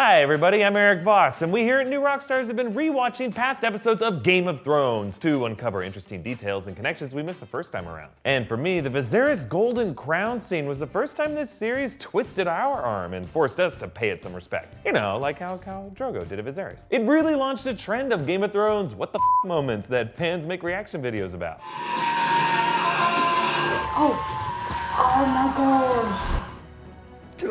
Hi everybody, I'm Erik Voss, and we here at New Rockstars have been rewatching past episodes of Game of Thrones to uncover interesting details and connections we missed the first time around. And for me, the Viserys golden crown scene was the first time this series twisted our arm and forced us to pay it some respect. You know, like how Khal Drogo did to Viserys. It really launched a trend of Game of Thrones what the f moments that fans make reaction videos about. Oh my god.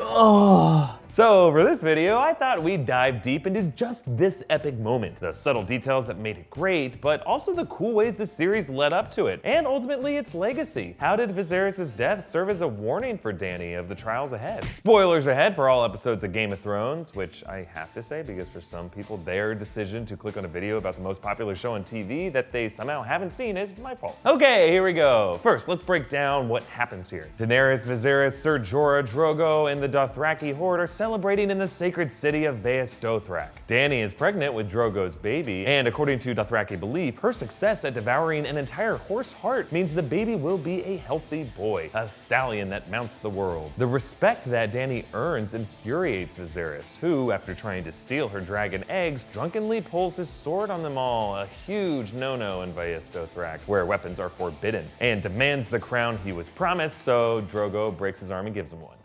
Oh. So for this video, I thought we'd dive deep into just this epic moment. The subtle details that made it great, but also the cool ways the series led up to it, and ultimately its legacy. How did Viserys' death serve as a warning for Dany of the trials ahead? Spoilers ahead for all episodes of Game of Thrones, which I have to say because for some people, their decision to click on a video about the most popular show on TV that they somehow haven't seen is my fault. Okay, here we go. First, let's break down what happens here. Daenerys, Viserys, Ser Jorah, Drogo, and the Dothraki horde are celebrating in the sacred city of Dothrak. Dany is pregnant with Drogo's baby, and according to Dothraki belief, her success at devouring an entire horse heart means the baby will be a healthy boy, a stallion that mounts the world. The respect that Dany earns infuriates Viserys, who, after trying to steal her dragon eggs, drunkenly pulls his sword on them all, a huge no-no in Dothrak, where weapons are forbidden, and demands the crown he was promised, so Drogo breaks his arm and gives him one.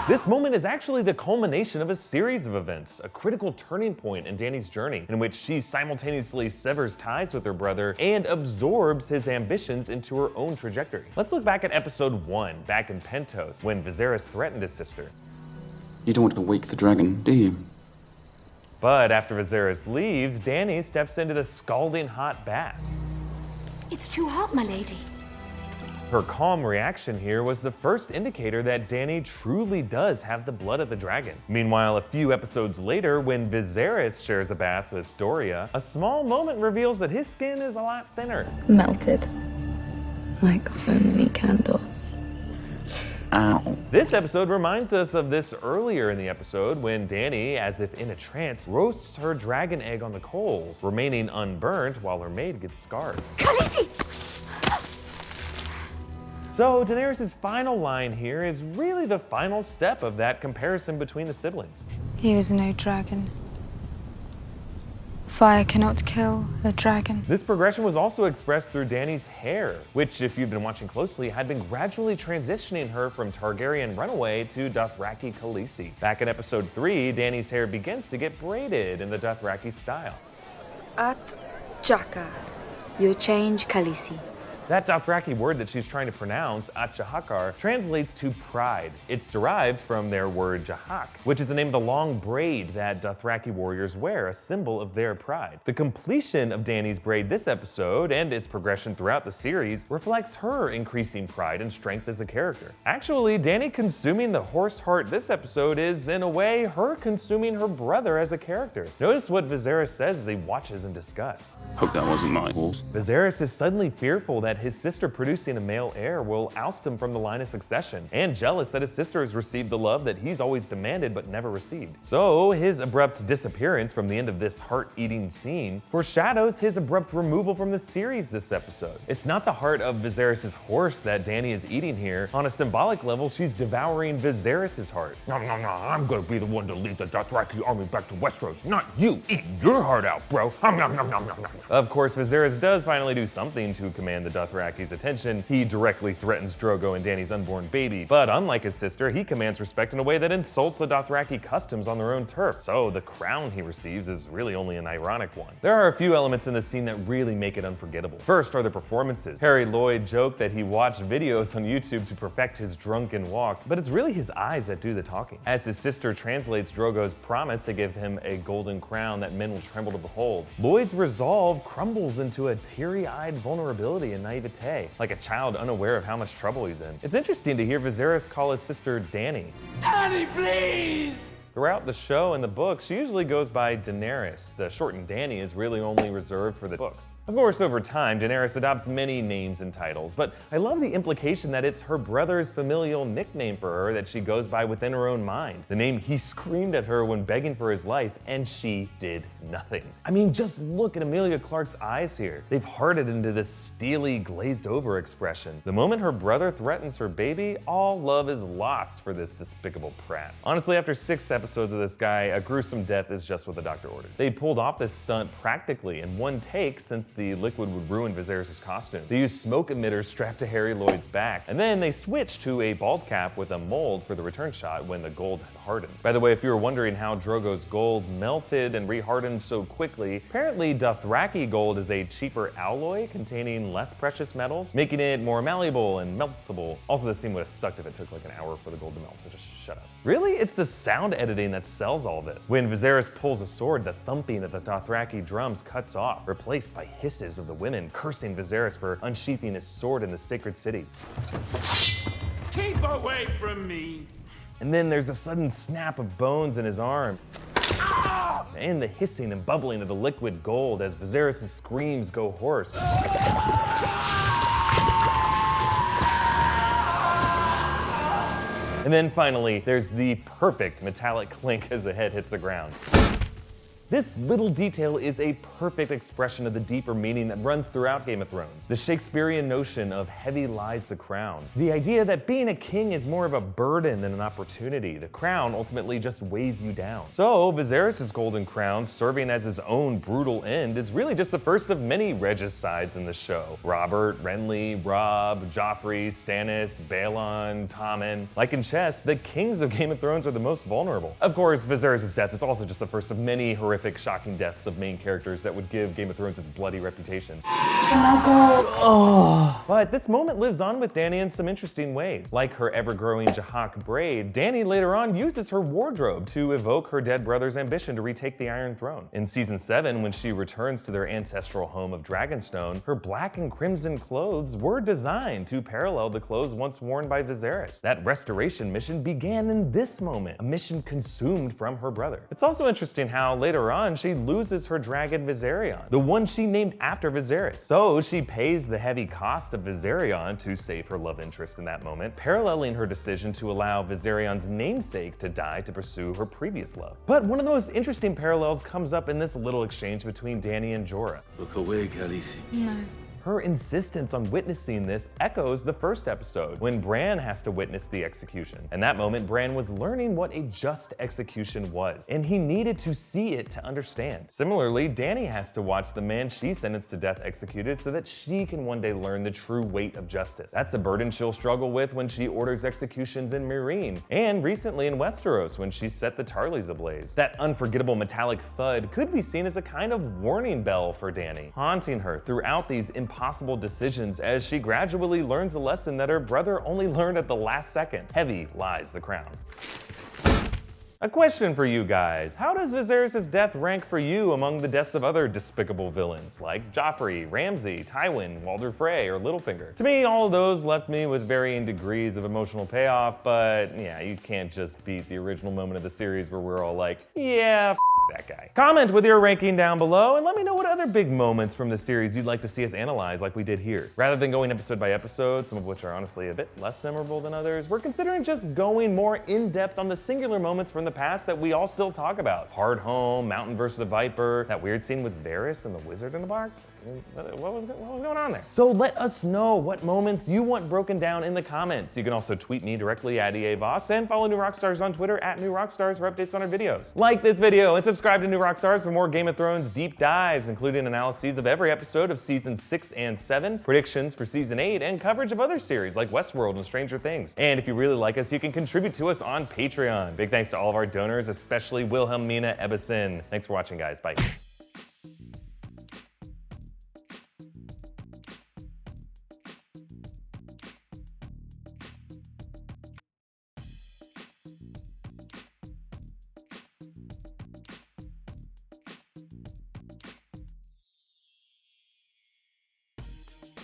This moment is actually the culmination of a series of events, a critical turning point in Dany's journey, in which she simultaneously severs ties with her brother and absorbs his ambitions into her own trajectory. Let's look back at episode 1, back in Pentos, when Viserys threatened his sister. You don't want to wake the dragon, do you? But after Viserys leaves, Dany steps into the scalding hot bath. It's too hot, my lady. Her calm reaction here was the first indicator that Dany truly does have the blood of the dragon. Meanwhile, a few episodes later, when Viserys shares a bath with Doria, a small moment reveals that his skin is a lot thinner. Melted. Like so many candles. Ow. This episode reminds us of this earlier in the episode when Dany, as if in a trance, roasts her dragon egg on the coals, remaining unburnt while her maid gets scarred. Khaleesi! So Daenerys' final line here is really the final step of that comparison between the siblings. He was no dragon. Fire cannot kill a dragon. This progression was also expressed through Dany's hair, which, if you've been watching closely, had been gradually transitioning her from Targaryen runaway to Dothraki Khaleesi. Back in episode 3, Dany's hair begins to get braided in the Dothraki style. At Jaka, you change Khaleesi. That Dothraki word that she's trying to pronounce, Achahakar, translates to pride. It's derived from their word Jahak, which is the name of the long braid that Dothraki warriors wear, a symbol of their pride. The completion of Dany's braid this episode, and its progression throughout the series, reflects her increasing pride and strength as a character. Actually, Dany consuming the horse heart this episode is, in a way, her consuming her brother as a character. Notice what Viserys says as he watches in disgust. Hope that wasn't my horse. Viserys is suddenly fearful that his sister producing a male heir will oust him from the line of succession, and jealous that his sister has received the love that he's always demanded but never received. So his abrupt disappearance from the end of this heart-eating scene foreshadows his abrupt removal from the series this episode. It's not the heart of Viserys' horse that Dany is eating here. On a symbolic level, she's devouring Viserys' heart. No, no, no, I'm gonna be the one to lead the Dothraki army back to Westeros, not you. Eat your heart out, bro. Of course, Viserys does finally do something to command the Dothraki's attention. He directly threatens Drogo and Dany's unborn baby, but unlike his sister, he commands respect in a way that insults the Dothraki customs on their own turf. So the crown he receives is really only an ironic one. There are a few elements in this scene that really make it unforgettable. First are the performances. Harry Lloyd joked that he watched videos on YouTube to perfect his drunken walk, but it's really his eyes that do the talking. As his sister translates Drogo's promise to give him a golden crown that men will tremble to behold, Lloyd's resolve crumbles into a teary-eyed vulnerability and naivete, like a child unaware of how much trouble he's in. It's interesting to hear Viserys call his sister Dany. Dany, please! Throughout the show and the books, she usually goes by Daenerys. The shortened Dany is really only reserved for the books. Of course, over time, Daenerys adopts many names and titles, but I love the implication that it's her brother's familial nickname for her that she goes by within her own mind. The name he screamed at her when begging for his life, and she did nothing. I mean, just look at Emilia Clarke's eyes here. They've hardened into this steely, glazed-over expression. The moment her brother threatens her baby, all love is lost for this despicable prat. Honestly, after 6 episodes of this guy, a gruesome death is just what the doctor ordered. They pulled off this stunt practically in one take since the liquid would ruin Viserys' costume. They used smoke emitters strapped to Harry Lloyd's back, and then they switched to a bald cap with a mold for the return shot when the gold had hardened. By the way, if you were wondering how Drogo's gold melted and rehardened so quickly, apparently Dothraki gold is a cheaper alloy containing less precious metals, making it more malleable and meltable. Also, this scene would have sucked if it took like an hour for the gold to melt, so just shut up. Really? It's the sound editing that sells all this. When Viserys pulls a sword, the thumping of the Dothraki drums cuts off, replaced by hisses of the women cursing Viserys for unsheathing his sword in the sacred city. Keep away from me! And then there's a sudden snap of bones in his arm. And the hissing and bubbling of the liquid gold as Viserys' screams go hoarse. And then finally, there's the perfect metallic clink as the head hits the ground. This little detail is a perfect expression of the deeper meaning that runs throughout Game of Thrones. The Shakespearean notion of heavy lies the crown. The idea that being a king is more of a burden than an opportunity. The crown ultimately just weighs you down. So Viserys' golden crown, serving as his own brutal end, is really just the first of many regicides in the show. Robert, Renly, Robb, Joffrey, Stannis, Balon, Tommen. Like in chess, the kings of Game of Thrones are the most vulnerable. Of course, Viserys' death is also just the first of many horrific, shocking deaths of main characters that would give Game of Thrones its bloody reputation. But this moment lives on with Dany in some interesting ways. Like her ever-growing Jahak braid, Dany later on uses her wardrobe to evoke her dead brother's ambition to retake the Iron Throne. In Season 7, when she returns to their ancestral home of Dragonstone, her black and crimson clothes were designed to parallel the clothes once worn by Viserys. That restoration mission began in this moment, a mission consumed from her brother. It's also interesting how later on she loses her dragon Viserion, the one she named after Viserys. So she pays the heavy cost of Viserion to save her love interest in that moment, paralleling her decision to allow Viserion's namesake to die to pursue her previous love. But one of the most interesting parallels comes up in this little exchange between Dany and Jorah. Look away, Khaleesi. No. Her insistence on witnessing this echoes the first episode, when Bran has to witness the execution. In that moment, Bran was learning what a just execution was, and he needed to see it to understand. Similarly, Dany has to watch the man she sentenced to death executed so that she can one day learn the true weight of justice. That's a burden she'll struggle with when she orders executions in Meereen, and recently in Westeros when she set the Tarleys ablaze. That unforgettable metallic thud could be seen as a kind of warning bell for Dany, haunting her throughout these impossible decisions as she gradually learns a lesson that her brother only learned at the last second. Heavy lies the crown. A question for you guys. How does Viserys' death rank for you among the deaths of other despicable villains like Joffrey, Ramsay, Tywin, Walder Frey, or Littlefinger? To me, all of those left me with varying degrees of emotional payoff, but yeah, you can't just beat the original moment of the series where we're all like, yeah, that guy. Comment with your ranking down below and let me know what other big moments from the series you'd like to see us analyze like we did here. Rather than going episode by episode, some of which are honestly a bit less memorable than others, we're considering just going more in-depth on the singular moments from the past that we all still talk about. Hard Home, Mountain versus the Viper, that weird scene with Varys and the wizard in the box. What was going on there? So let us know what moments you want broken down in the comments. You can also tweet me directly at Erik Voss and follow New Rockstars on Twitter at New Rockstars for updates on our videos. Like this video and subscribe to New Rockstars for more Game of Thrones deep dives, including analyses of every episode of Season 6 and 7, predictions for Season 8, and coverage of other series like Westworld and Stranger Things. And if you really like us, you can contribute to us on Patreon. Big thanks to all of our donors, especially Wilhelmina Ebbeson. Thanks for watching, guys. Bye.